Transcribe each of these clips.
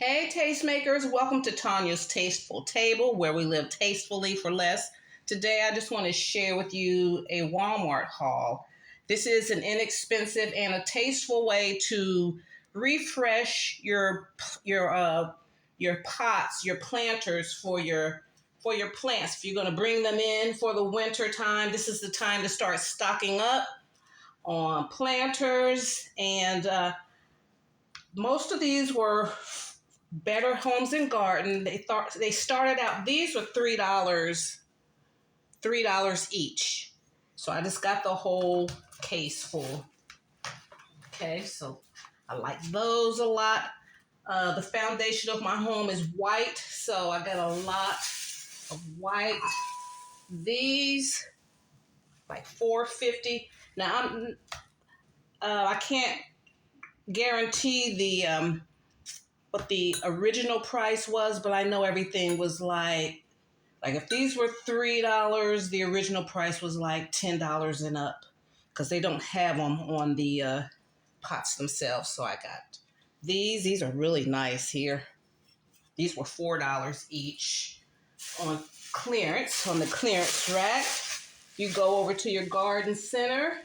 Hey, tastemakers, welcome to Tanya's Tasteful Table, where we live tastefully for less. Today, I just want to share with you a Walmart haul. This is an inexpensive and a tasteful way to refresh your pots, your planters for your plants. If you're going to bring them in for the winter time, this is the time to start stocking up on planters. And most of these were Better Homes and Garden. They started out, these were $3 each. So I just got the whole case full. Okay, so I like those a lot. The foundation of my home is white, so I got a lot of white. These like $4.50. Now I can't guarantee what the original price was, but I know everything was like if these were $3, the original price was like $10 and up, because they don't have them on the pots themselves. So I got these. These are really nice here. These were $4 each on clearance, on the clearance rack. You go over to your garden center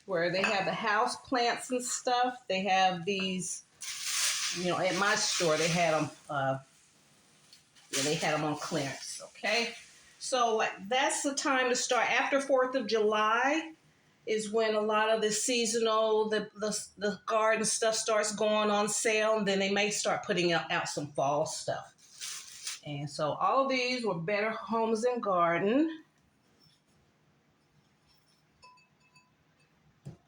where they have the house plants and stuff. They have these, at my store, they had them, on clearance, okay? So that's the time to start. After 4th of July is when a lot of the seasonal, the garden stuff starts going on sale, and then they may start putting out some fall stuff. And so all of these were Better Homes and Garden.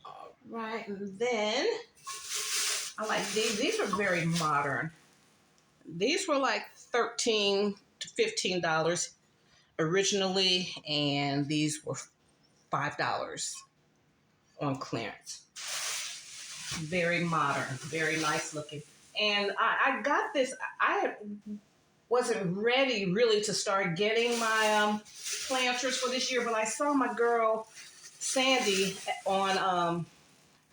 All right, and then I like these. These are very modern. These were like $13 to $15 originally, and these were $5 on clearance. Very modern, very nice looking. And I got this. I wasn't ready really to start getting my planters for this year, but I saw my girl Sandy on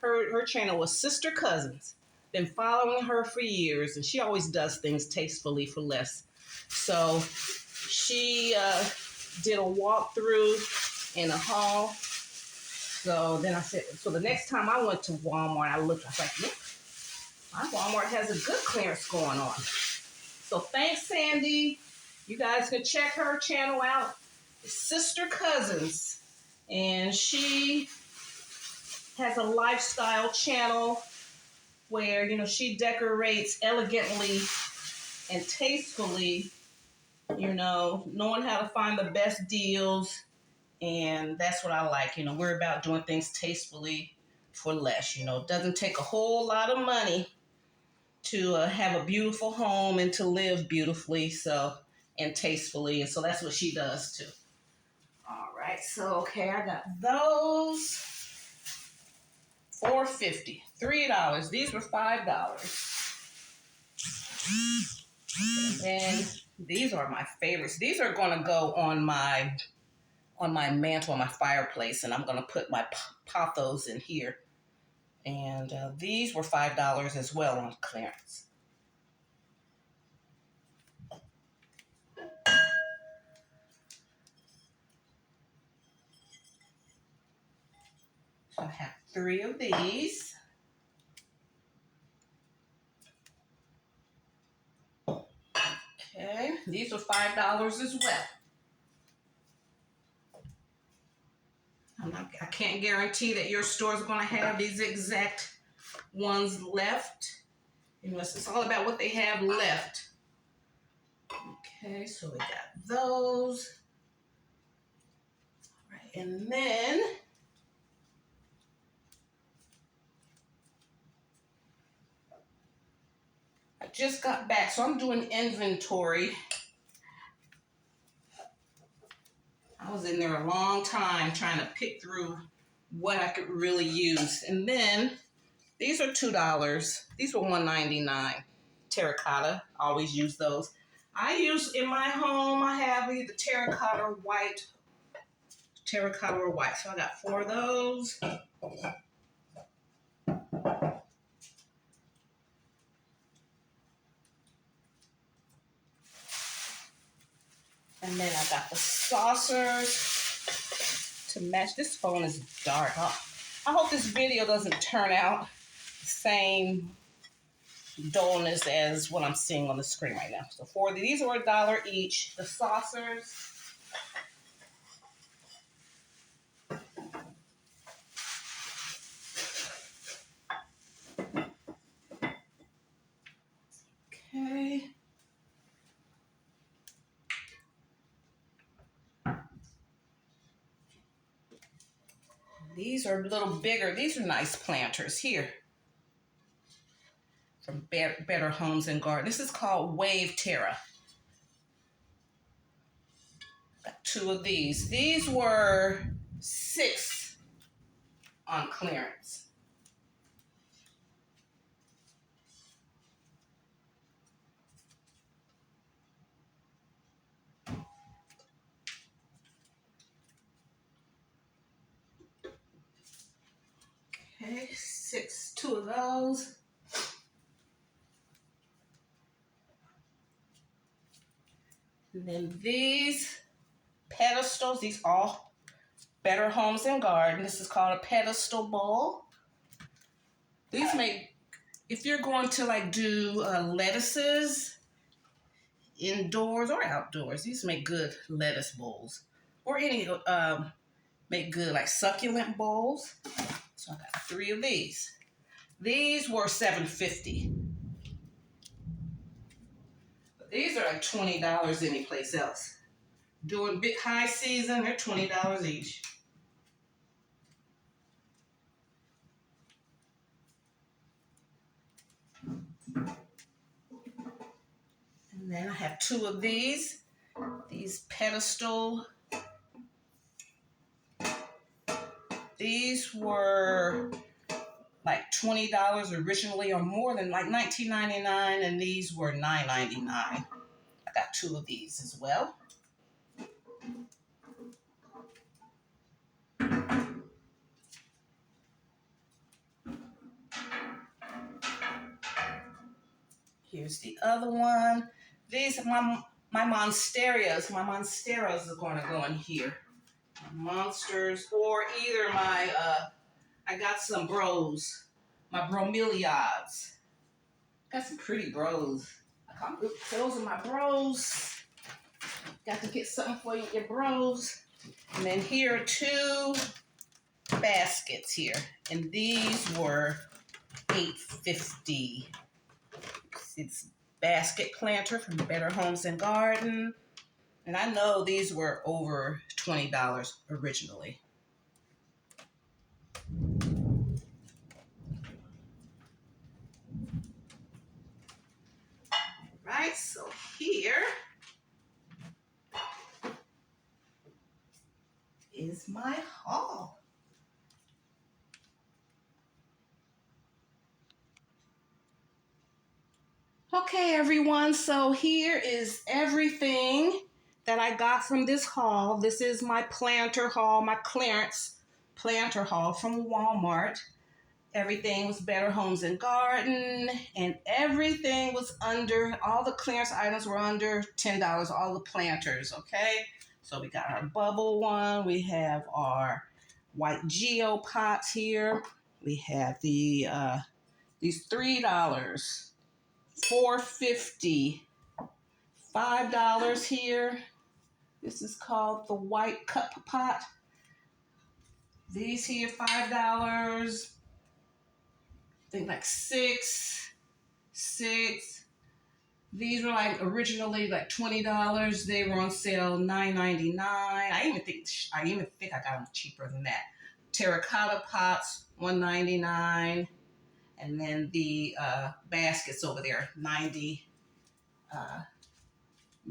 her channel was Sister Cousins. Been following her for years, and she always does things tastefully for less. So she did a walkthrough and a haul. So then I said, so the next time I went to Walmart, I looked, I was like, look, my Walmart has a good clearance going on. So thanks, Sandy. You guys can check her channel out, Sister Cousins. And she has a lifestyle channel where, she decorates elegantly and tastefully, knowing how to find the best deals. And that's what I like. We're about doing things tastefully for less. It doesn't take a whole lot of money to have a beautiful home and to live beautifully and tastefully. And so that's what she does too. All right. So, okay, I got those. $4.50, $3. These were $5. And these are my favorites. These are going to go on my mantle, on my fireplace, and I'm going to put my pothos in here. And these were $5 as well on clearance. So I have 3 of these. Okay, these are $5 as well. I can't guarantee that your store is going to have these exact ones left. It's all about what they have left. Okay, so we got those. All right, and then I just got back, so I'm doing inventory. I was in there a long time trying to pick through what I could really use. And then these are $2. These were $1.99. Terracotta. I always use those. I use in my home, I have either terracotta or white. Terracotta or white. So I got 4 of those. Okay. And then I got the saucers to match. This phone is dark. I hope this video doesn't turn out the same dullness as what I'm seeing on the screen right now. So these were $1 each. The saucers. Okay. These are a little bigger. These are nice planters here from Better Homes and Garden. This is called Wave Terra. Got 2 of these. These were $6 on clearance. Okay, 2 of those. And then these pedestals, these all Better Homes and Garden. This is called a pedestal bowl. These make, if you're going to like do lettuces indoors or outdoors, these make good lettuce bowls. Or any, make good like succulent bowls. So I got 3 of these. These were $7.50. But these are like $20 anyplace else. During big high season, they're $20 each. And then I have 2 of these pedestal. These were like $20 originally, or more than like $19.99, and these were $9.99. I got 2 of these as well. Here's the other one. These are my monsteras. My monsteras are going to go in here. Monsters, or either I got some bros, my bromeliads. Got some pretty bros. Those are my bros. Got to get something for your bros. And then here are 2 baskets here, and these were $8.50. It's basket planter from Better Homes and Garden, and I know these were over $20 originally. Right, so here is my haul. Okay, everyone, so here is everything that I got from this haul. This is my planter haul, my clearance planter haul from Walmart. Everything was Better Homes and Garden, and everything was under, all the clearance items were under $10, all the planters, okay? So we got our bubble one, we have our white geo pots here, we have the these $3, $4.50, $5 here. This is called the white cup pot. These here, $5. I think like six. These were like originally like $20. They were on sale $9.99. I even think I got them cheaper than that. Terracotta pots, $1.99. And then the baskets over there, $9.99.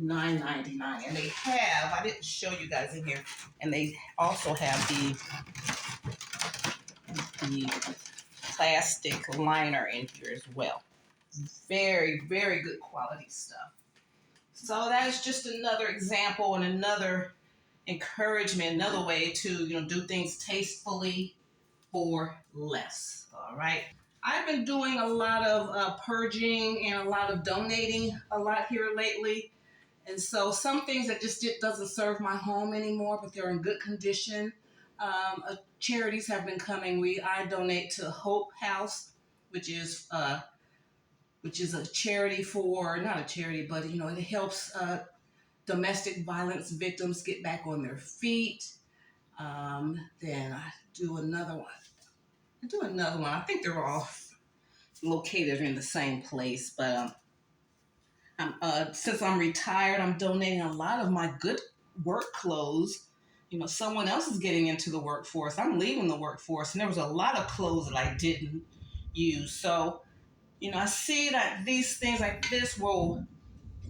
And they have, I didn't show you guys in here, and they also have the plastic liner in here as well. Very, very good quality stuff. So that is just another example and another encouragement, another way to do things tastefully for less. All right. I've been doing a lot of purging and a lot of donating a lot here lately. And so some things that just doesn't serve my home anymore, but they're in good condition. Charities have been coming. I donate to Hope House, which is a charity for, not a charity, but it helps domestic violence victims get back on their feet. Then I do another one. I think they're all located in the same place, but since I'm retired, I'm donating a lot of my good work clothes. Someone else is getting into the workforce. I'm leaving the workforce, and there was a lot of clothes that I didn't use. So, I see that these things like this will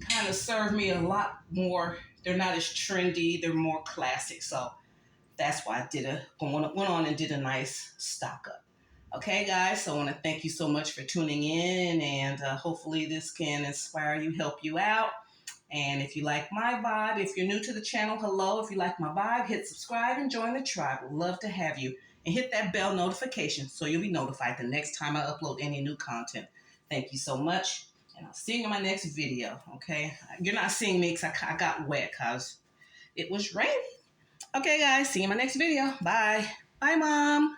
kind of serve me a lot more. They're not as trendy. They're more classic. So that's why I went on and did a nice stock up. Okay, guys, so I want to thank you so much for tuning in, and hopefully this can inspire you, help you out. And if you like my vibe, if you're new to the channel, hello. If you like my vibe, hit subscribe and join the tribe. We'd love to have you. And hit that bell notification so you'll be notified the next time I upload any new content. Thank you so much, and I'll see you in my next video, okay? You're not seeing me because I got wet because it was raining. Okay, guys, see you in my next video. Bye. Bye, Mom.